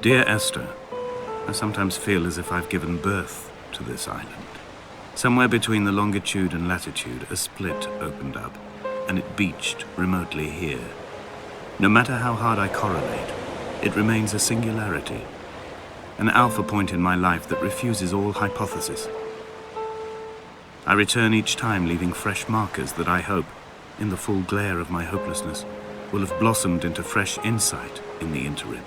Dear Esther, I sometimes feel as if I've given birth to this island. Somewhere between the longitude and latitude, a split opened up, and it beached remotely here. No matter how hard I correlate, it remains a singularity, an alpha point in my life that refuses all hypothesis. I return each time leaving fresh markers that I hope, in the full glare of my hopelessness, will have blossomed into fresh insight in the interim.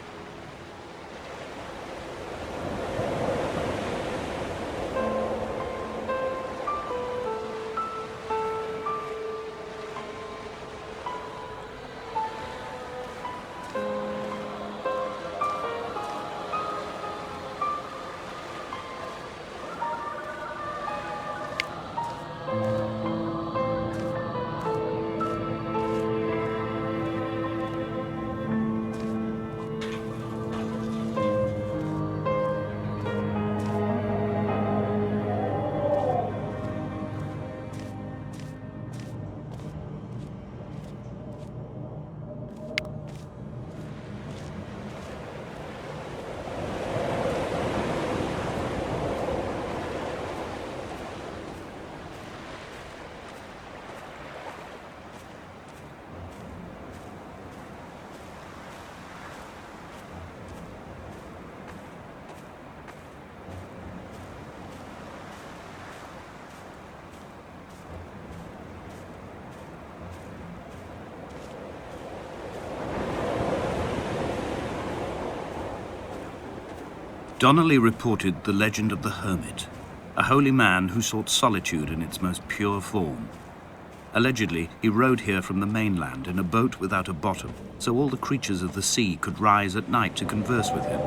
Donnelly reported the legend of the hermit, a holy man who sought solitude in its most pure form. Allegedly, he rode here from the mainland in a boat without a bottom, so all the creatures of the sea could rise at night to converse with him.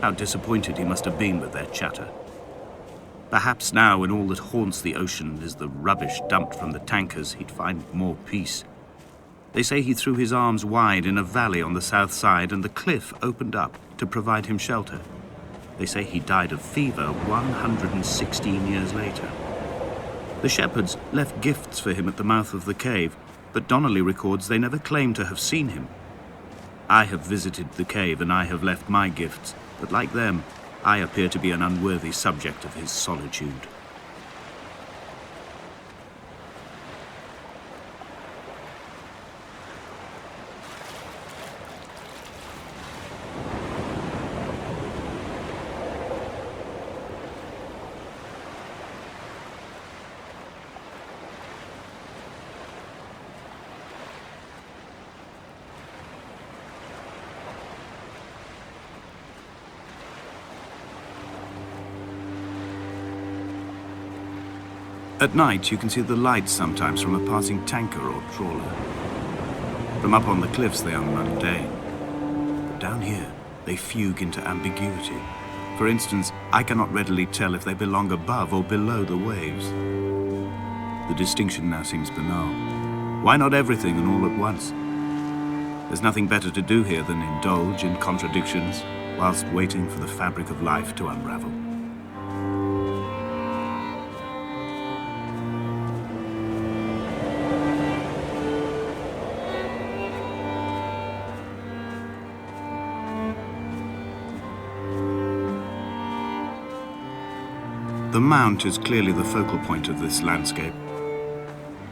How disappointed he must have been with their chatter. Perhaps now, when all that haunts the ocean is the rubbish dumped from the tankers, he'd find more peace. They say he threw his arms wide in a valley on the south side, and the cliff opened up to provide him shelter. They say he died of fever 116 years later. The shepherds left gifts for him at the mouth of the cave, but Donnelly records they never claimed to have seen him. I have visited the cave and I have left my gifts, but like them, I appear to be an unworthy subject of his solitude. At night, you can see the lights sometimes from a passing tanker or trawler. From up on the cliffs, they are mundane. But down here, they fugue into ambiguity. For instance, I cannot readily tell if they belong above or below the waves. The distinction now seems banal. Why not everything and all at once? There's nothing better to do here than indulge in contradictions whilst waiting for the fabric of life to unravel. The mount is clearly the focal point of this landscape.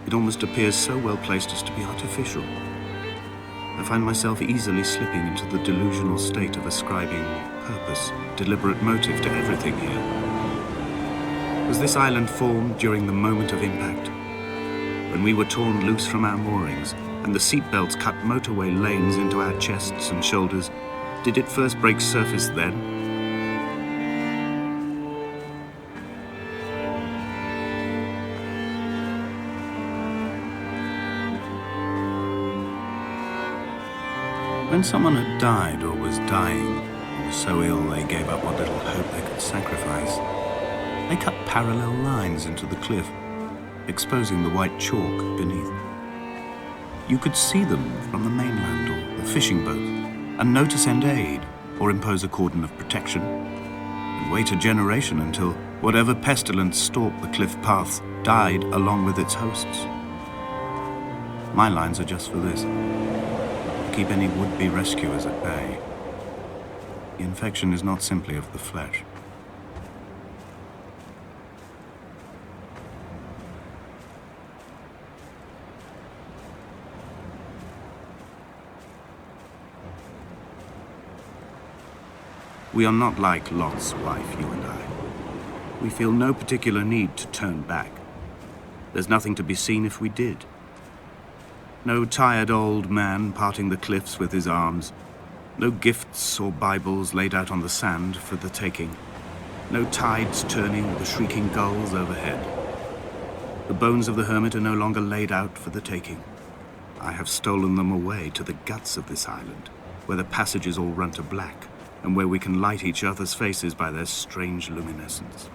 It almost appears so well placed as to be artificial. I find myself easily slipping into the delusional state of ascribing purpose, deliberate motive to everything here. Was this island formed during the moment of impact? When we were torn loose from our moorings and the seatbelts cut motorway lanes into our chests and shoulders, did it first break surface then? When someone had died or was dying, or was so ill they gave up what little hope they could sacrifice, they cut parallel lines into the cliff, exposing the white chalk beneath. You could see them from the mainland or the fishing boat, and know to send aid or impose a cordon of protection, and wait a generation until Whatever pestilence stalked the cliff paths died along with its hosts. My lines are just for this: to keep any would-be rescuers at bay. The infection is not simply of the flesh. We are not like Lot's wife, you and I. We feel no particular need to turn back. There's nothing to be seen if we did. No tired old man parting the cliffs with his arms. No gifts or Bibles laid out on the sand for the taking. No tides turning or the shrieking gulls overhead. The bones of the hermit are no longer laid out for the taking. I have stolen them away to the guts of this island, where the passages all run to black, and where we can light each other's faces by their strange luminescence.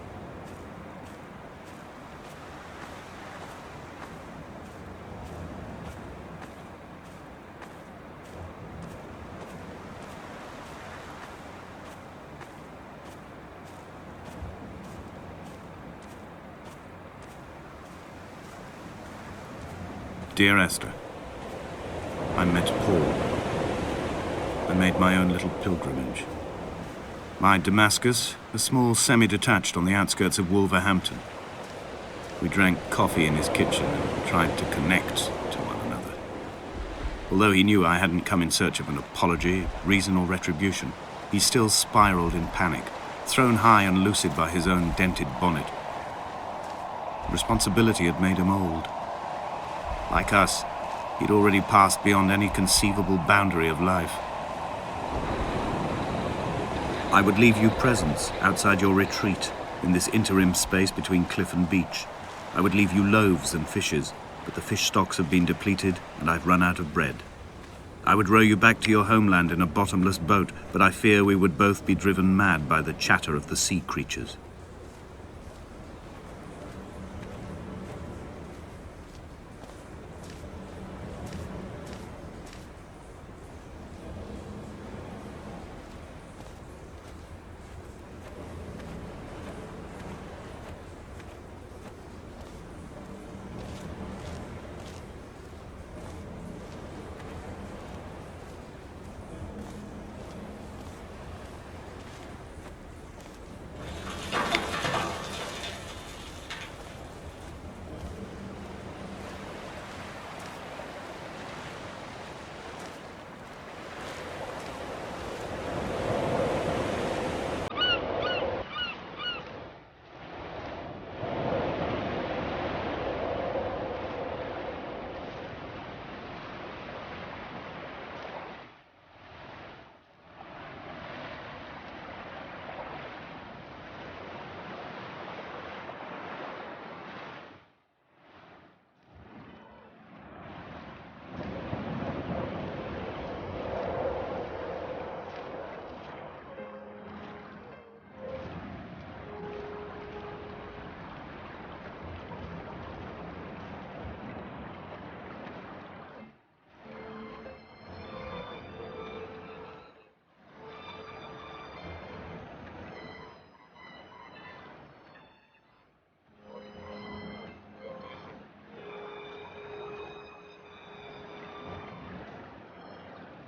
Dear Esther, I met Paul. I made my own little pilgrimage. My Damascus, a small semi-detached on the outskirts of Wolverhampton. We drank coffee in his kitchen and tried to connect to one another. Although he knew I hadn't come in search of an apology, reason or retribution, he still spiraled in panic, thrown high and lucid by his own dented bonnet. Responsibility had made him old. Like us, he'd already passed beyond any conceivable boundary of life. I would leave you presents outside your retreat in this interim space between cliff and beach. I would leave you loaves and fishes, but the fish stocks have been depleted and I've run out of bread. I would row you back to your homeland in a bottomless boat, but I fear we would both be driven mad by the chatter of the sea creatures.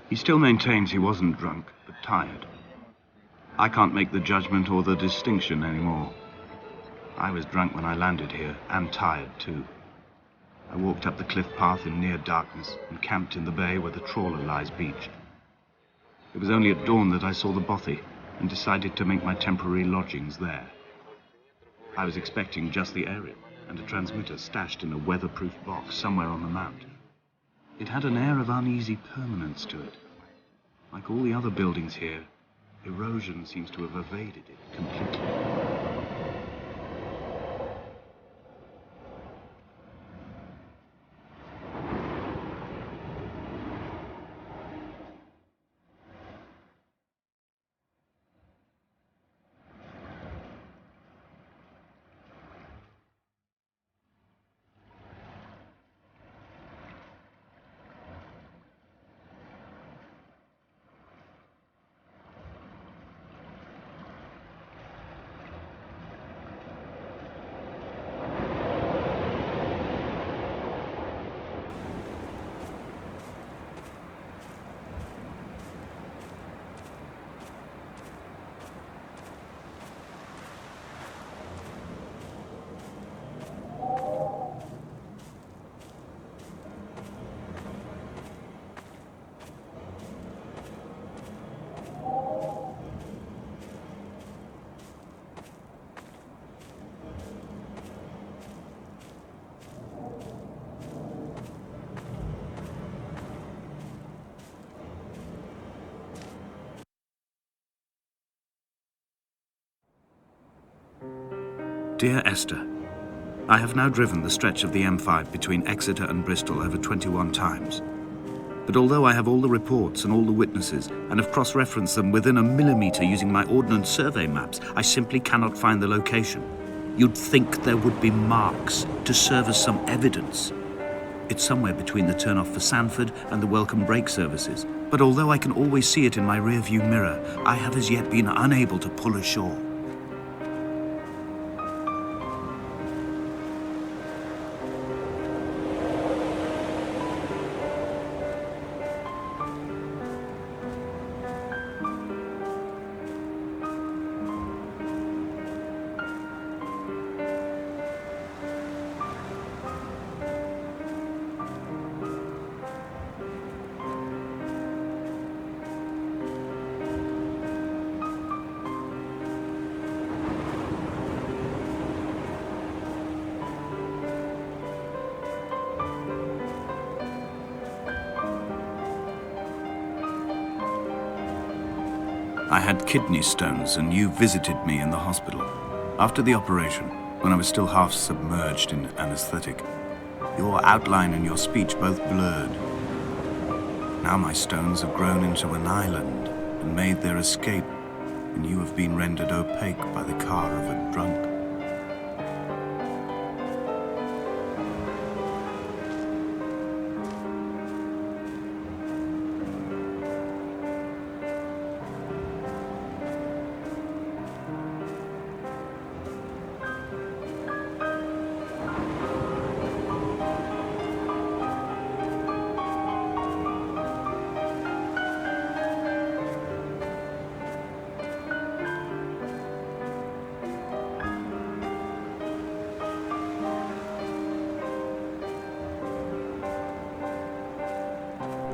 He still maintains he wasn't drunk, but tired. I can't make the judgment or the distinction anymore. I was drunk when I landed here, and tired too. I walked up the cliff path in near darkness and camped in the bay where the trawler lies beached. It was only at dawn that I saw the bothy and decided to make my temporary lodgings there. I was expecting just the aerial and a transmitter stashed in a weatherproof box somewhere on the mount. It had an air of uneasy permanence to it. Like all the other buildings here, erosion seems to have evaded it completely. Dear Esther, I have now driven the stretch of the M5 between Exeter and Bristol over 21 times. But although I have all the reports and all the witnesses, and have cross-referenced them within a millimetre using my Ordnance Survey maps, I simply cannot find the location. You'd think there would be marks to serve as some evidence. It's somewhere between the turn-off for Sanford and the welcome brake services. But although I can always see it in my rear-view mirror, I have as yet been unable to pull ashore. I had kidney stones and you visited me in the hospital. After the operation, when I was still half submerged in anesthetic, your outline and your speech both blurred. Now my stones have grown into an island and made their escape, and you have been rendered opaque by the car of a drunk.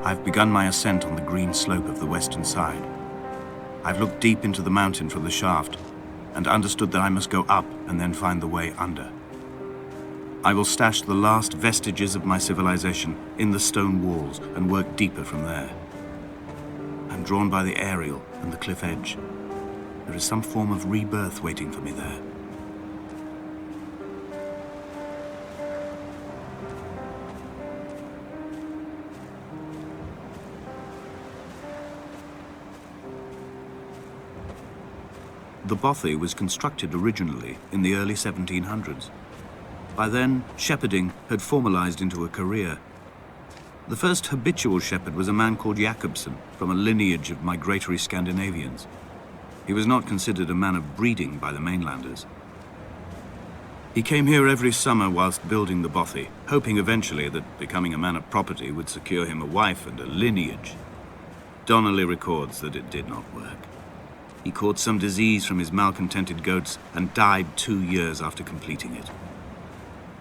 I've begun my ascent on the green slope of the western side. I've looked deep into the mountain from the shaft and understood that I must go up and then find the way under. I will stash the last vestiges of my civilization in the stone walls and work deeper from there. I'm drawn by the aerial and the cliff edge. There is some form of rebirth waiting for me there. The bothy was constructed originally in the early 1700s. By then, shepherding had formalized into a career. The first habitual shepherd was a man called Jacobsen, from a lineage of migratory Scandinavians. He was not considered a man of breeding by the mainlanders. He came here every summer whilst building the bothy, hoping eventually that becoming a man of property would secure him a wife and a lineage. Donnelly records that it did not work. He caught some disease from his malcontented goats and died 2 years after completing it.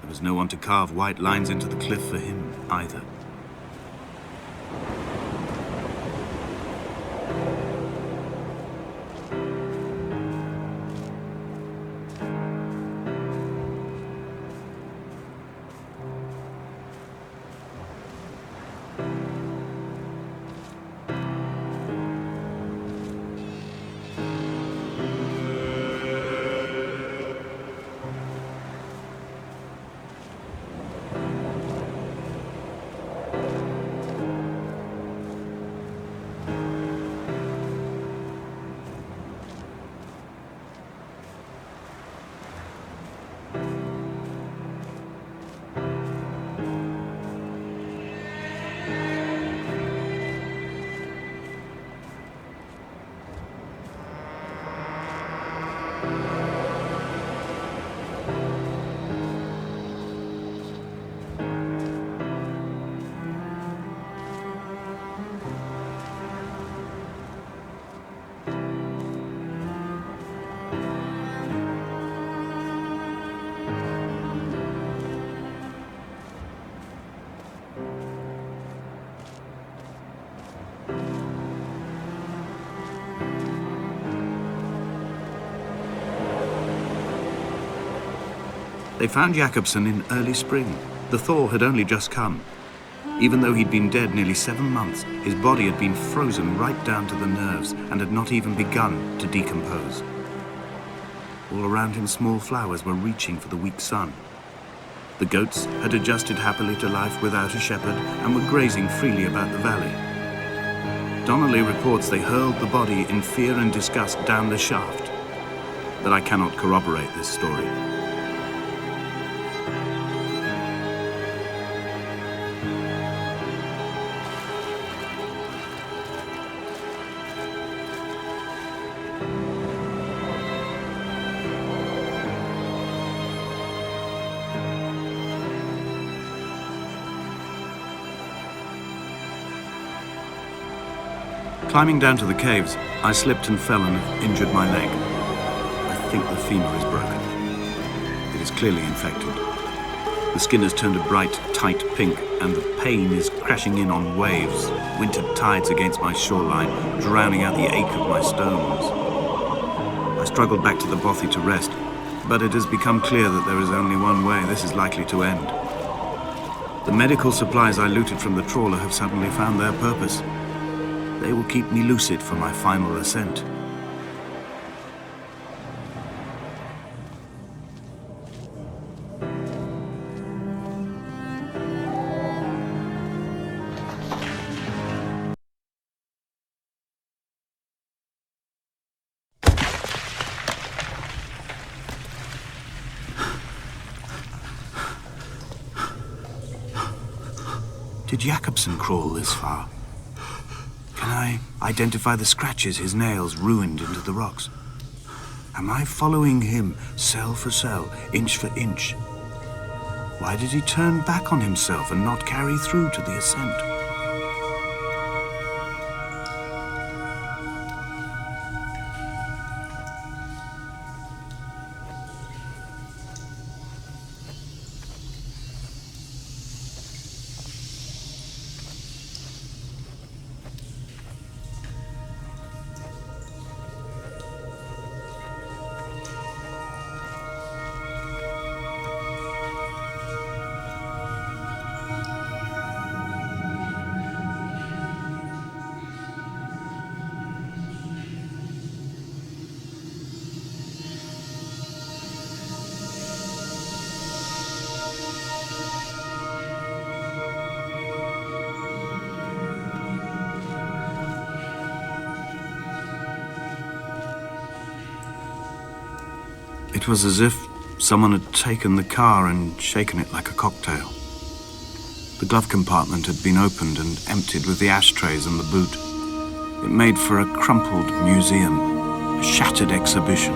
There was no one to carve white lines into the cliff for him either. They found Jacobsen in early spring. The thaw had only just come. Even though he'd been dead nearly 7 months, his body had been frozen right down to the nerves and had not even begun to decompose. All around him small flowers were reaching for the weak sun. The goats had adjusted happily to life without a shepherd and were grazing freely about the valley. Donnelly reports they hurled the body in fear and disgust down the shaft, but I cannot corroborate this story. Climbing down to the caves, I slipped and fell and injured my leg. I think the femur is broken. It is clearly infected. The skin has turned a bright, tight pink, and the pain is crashing in on waves, winter tides against my shoreline, drowning out the ache of my stones. I struggled back to the bothy to rest, but it has become clear that there is only one way this is likely to end. The medical supplies I looted from the trawler have suddenly found their purpose. They will keep me lucid for my final ascent. Did Jakobsen crawl this far? Can I identify the scratches his nails ruined into the rocks? Am I following him cell for cell, inch for inch? Why did he turn back on himself and not carry through to the ascent? It was as if someone had taken the car and shaken it like a cocktail. The glove compartment had been opened and emptied with the ashtrays and the boot. It made for a crumpled museum, a shattered exhibition.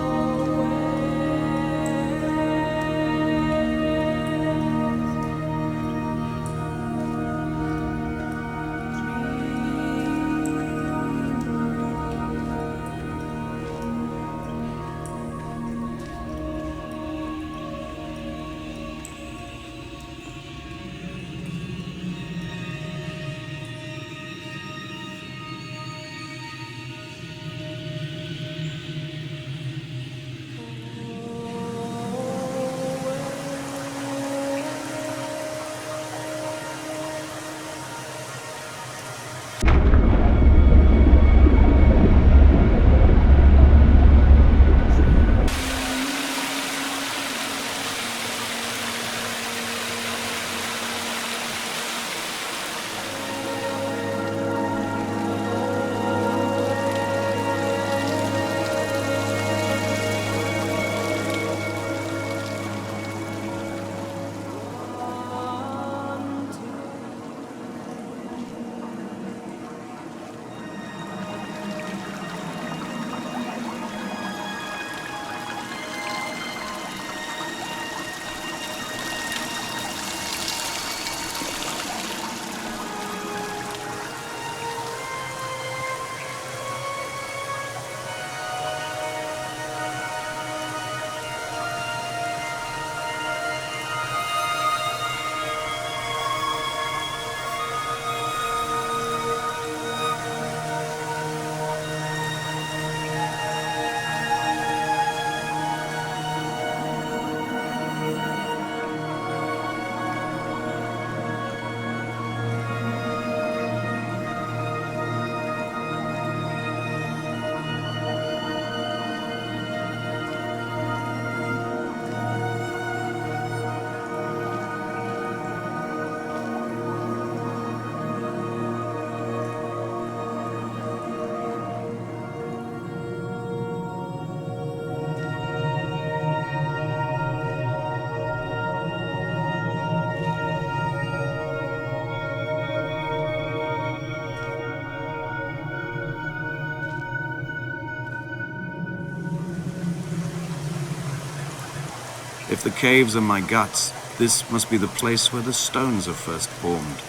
If the caves are my guts, this must be the place where the stones are first formed.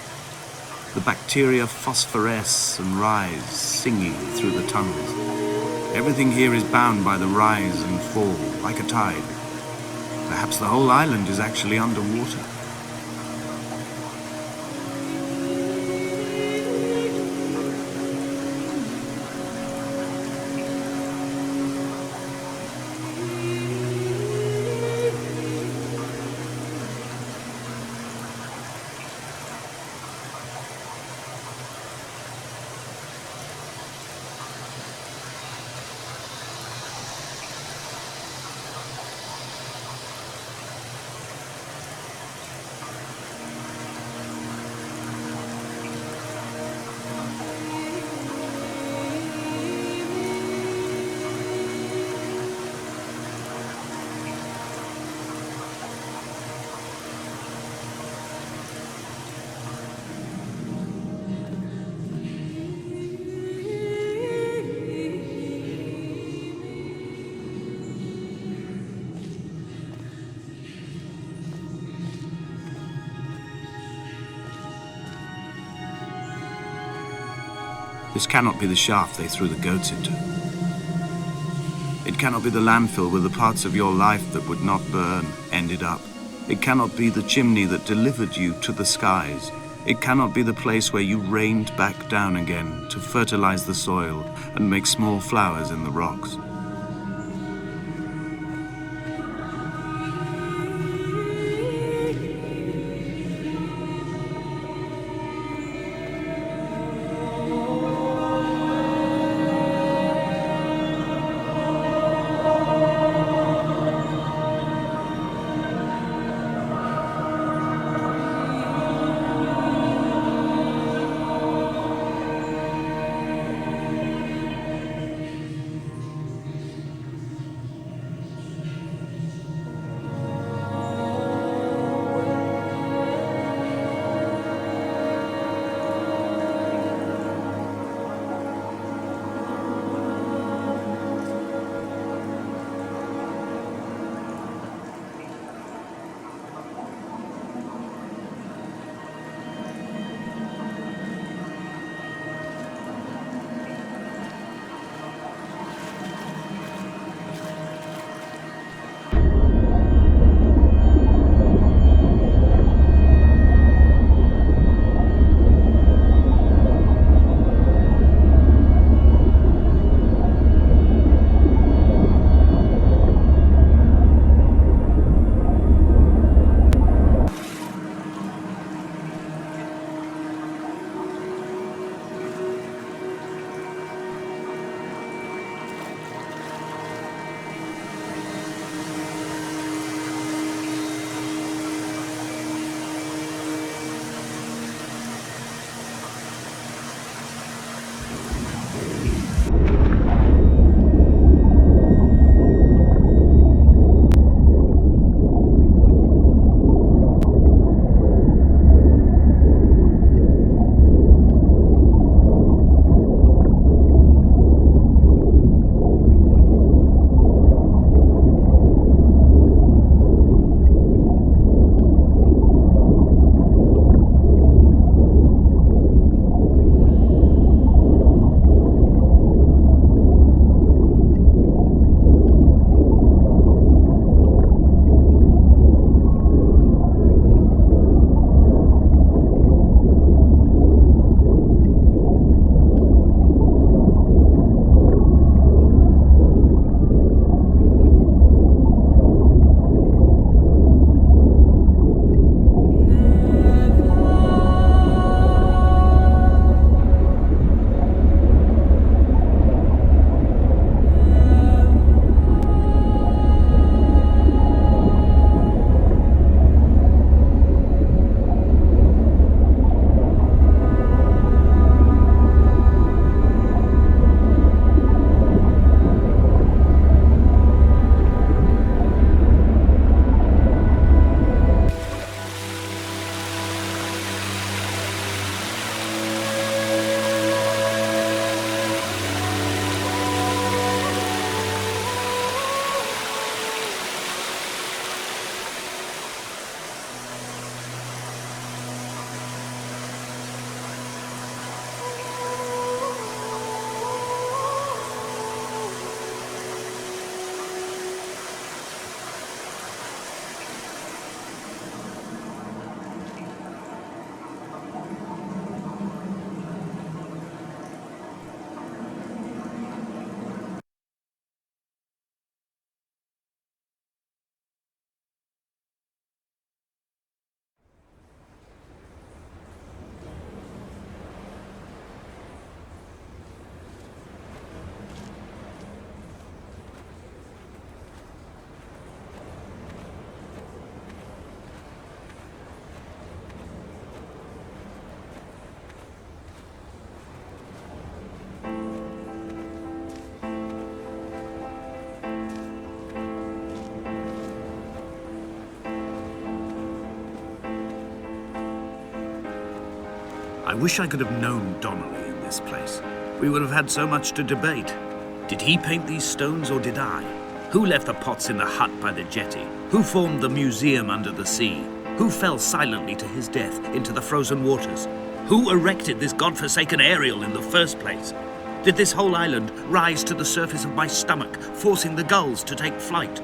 The bacteria phosphoresce and rise, singing through the tunnels. Everything here is bound by the rise and fall, like a tide. Perhaps the whole island is actually underwater. This cannot be the shaft they threw the goats into. It cannot be the landfill where the parts of your life that would not burn ended up. It cannot be the chimney that delivered you to the skies. It cannot be the place where you rained back down again to fertilize the soil and make small flowers in the rocks. I wish I could have known Donnelly in this place. We would have had so much to debate. Did he paint these stones or did I? Who left the pots in the hut by the jetty? Who formed the museum under the sea? Who fell silently to his death into the frozen waters? Who erected this godforsaken aerial in the first place? Did this whole island rise to the surface of my stomach, forcing the gulls to take flight?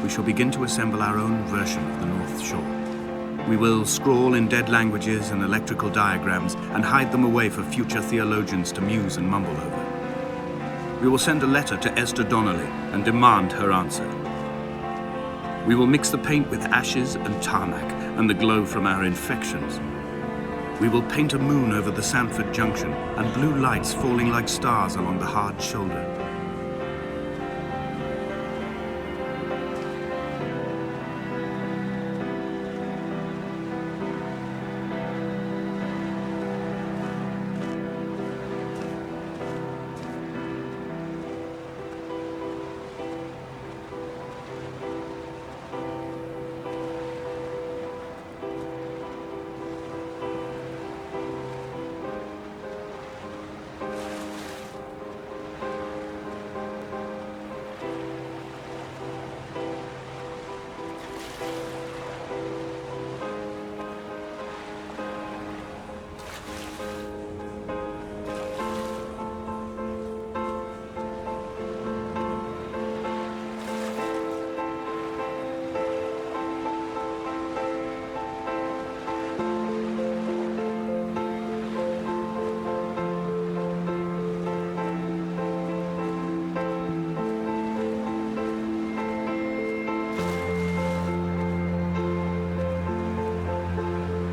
We shall begin to assemble our own version of the North Shore. We will scrawl in dead languages and electrical diagrams and hide them away for future theologians to muse and mumble over. We will send a letter to Esther Donnelly and demand her answer. We will mix the paint with ashes and tarmac and the glow from our infections. We will paint a moon over the Sanford Junction and blue lights falling like stars along the hard shoulder.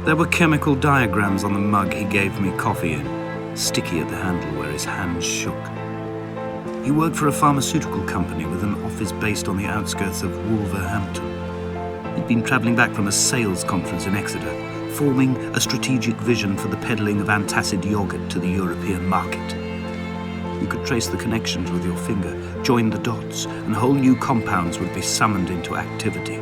There were chemical diagrams on the mug he gave me coffee in, sticky at the handle where his hands shook. He worked for a pharmaceutical company with an office based on the outskirts of Wolverhampton. He'd been travelling back from a sales conference in Exeter, forming a strategic vision for the peddling of antacid yogurt to the European market. You could trace the connections with your finger, join the dots, and whole new compounds would be summoned into activity.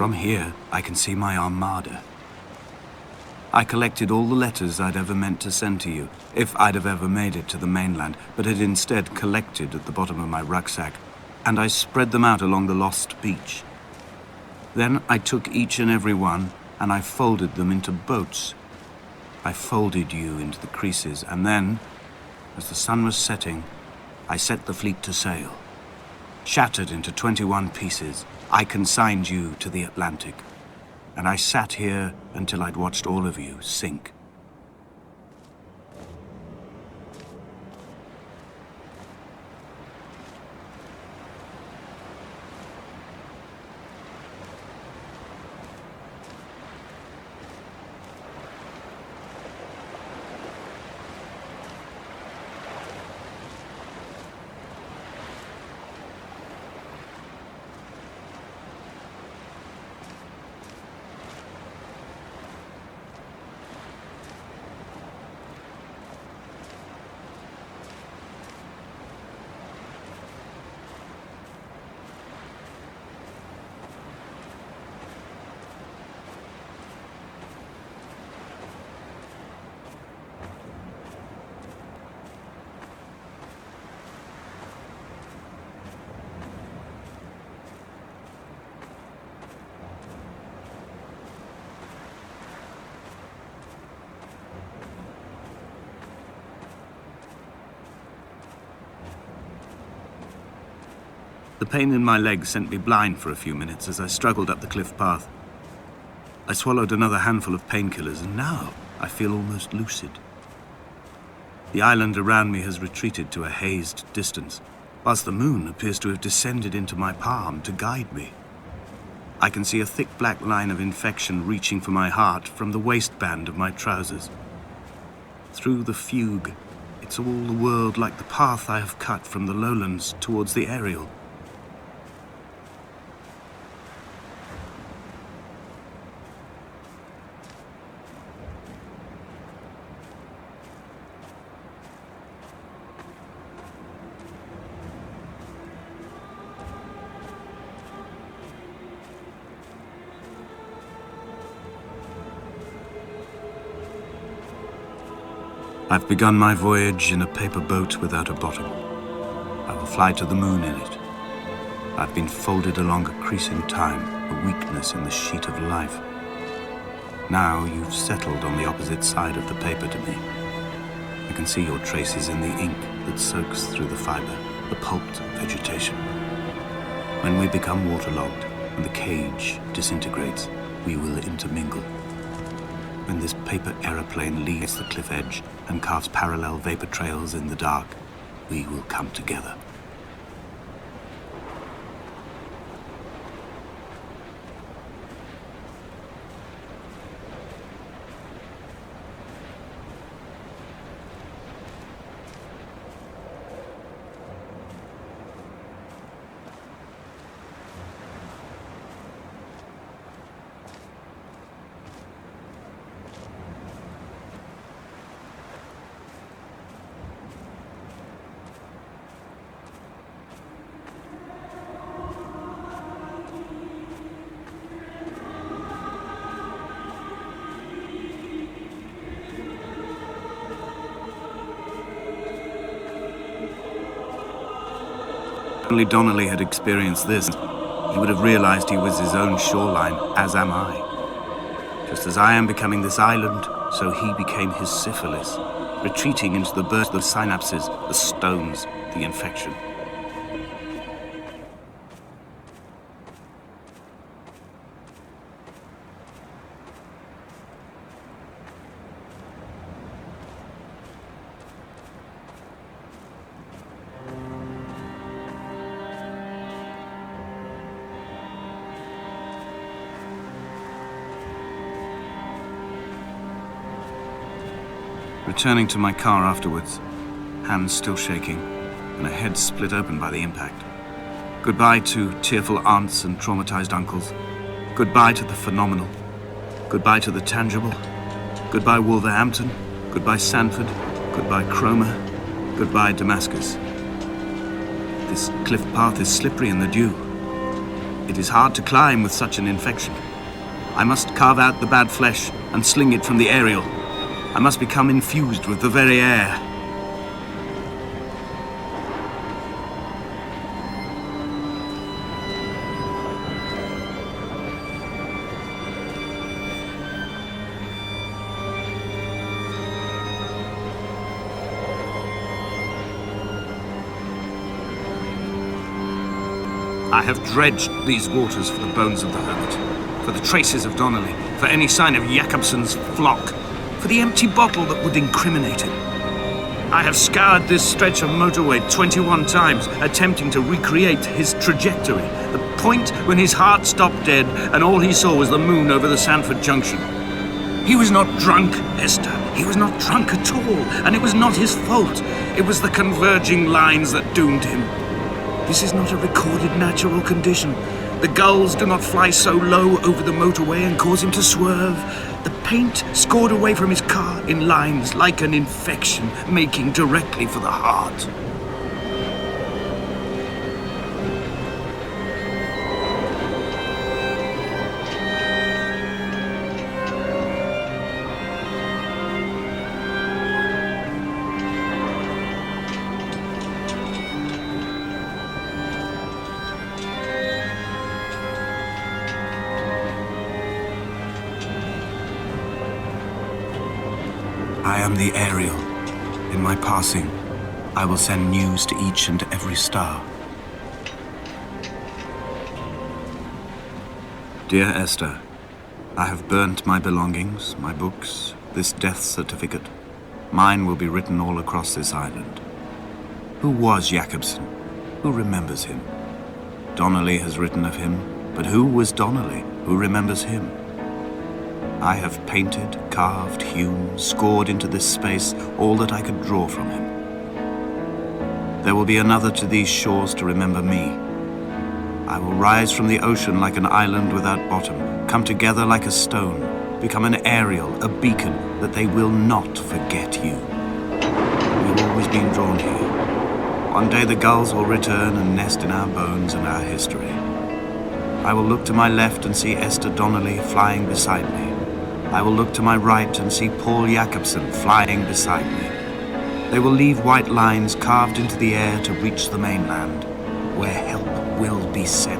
From here, I can see my armada. I collected all the letters I'd ever meant to send to you, if I'd have ever made it to the mainland, but had instead collected at the bottom of my rucksack, and I spread them out along the lost beach. Then I took each and every one, and I folded them into boats. I folded you into the creases, and then, as the sun was setting, I set the fleet to sail. Shattered into 21 pieces, I consigned you to the Atlantic, and I sat here until I'd watched all of you sink. The pain in my leg sent me blind for a few minutes as I struggled up the cliff path. I swallowed another handful of painkillers, and now I feel almost lucid. The island around me has retreated to a hazed distance, whilst the moon appears to have descended into my palm to guide me. I can see a thick black line of infection reaching for my heart from the waistband of my trousers. Through the fugue, it's all the world like the path I have cut from the lowlands towards the aerial. I've begun my voyage in a paper boat without a bottom. I will fly to the moon in it. I've been folded along a crease in time, a weakness in the sheet of life. Now you've settled on the opposite side of the paper to me. I can see your traces in the ink that soaks through the fiber, the pulped vegetation. When we become waterlogged and the cage disintegrates, we will intermingle. When this paper aeroplane leaves the cliff edge and carves parallel vapor trails in the dark, we will come together. Only Donnelly had experienced this, he would have realized he was his own shoreline, as am I. Just as I am becoming this island, so he became his syphilis, retreating into the burst of synapses, the stones, the infection. Returning to my car afterwards, hands still shaking, and a head split open by the impact. Goodbye to tearful aunts and traumatized uncles. Goodbye to the phenomenal. Goodbye to the tangible. Goodbye Wolverhampton. Goodbye Sanford. Goodbye Cromer. Goodbye Damascus. This cliff path is slippery in the dew. It is hard to climb with such an infection. I must carve out the bad flesh and sling it from the aerial. I must become infused with the very air. I have dredged these waters for the bones of the hermit, for the traces of Donnelly, for any sign of Jakobsen's flock, for the empty bottle that would incriminate him. I have scoured this stretch of motorway 21 times, attempting to recreate his trajectory, the point when his heart stopped dead and all he saw was the moon over the Sanford Junction. He was not drunk, Esther. He was not drunk at all, and it was not his fault. It was the converging lines that doomed him. This is not a recorded natural condition. The gulls do not fly so low over the motorway and cause him to swerve. The paint scored away from his car in lines like an infection, making directly for the heart. I am the aerial. In my passing, I will send news to each and every star. Dear Esther, I have burnt my belongings, my books, this death certificate. Mine will be written all across this island. Who was Jakobsen? Who remembers him? Donnelly has written of him, but who was Donnelly? Who remembers him? I have painted, carved, hewn, scored into this space all that I could draw from him. There will be another to these shores to remember me. I will rise from the ocean like an island without bottom, come together like a stone, become an aerial, a beacon, that they will not forget you. We've always been drawn here. One day the gulls will return and nest in our bones and our history. I will look to my left and see Esther Donnelly flying beside me. I will look to my right and see Paul Jakobsen flying beside me. They will leave white lines carved into the air to reach the mainland, where help will be sent.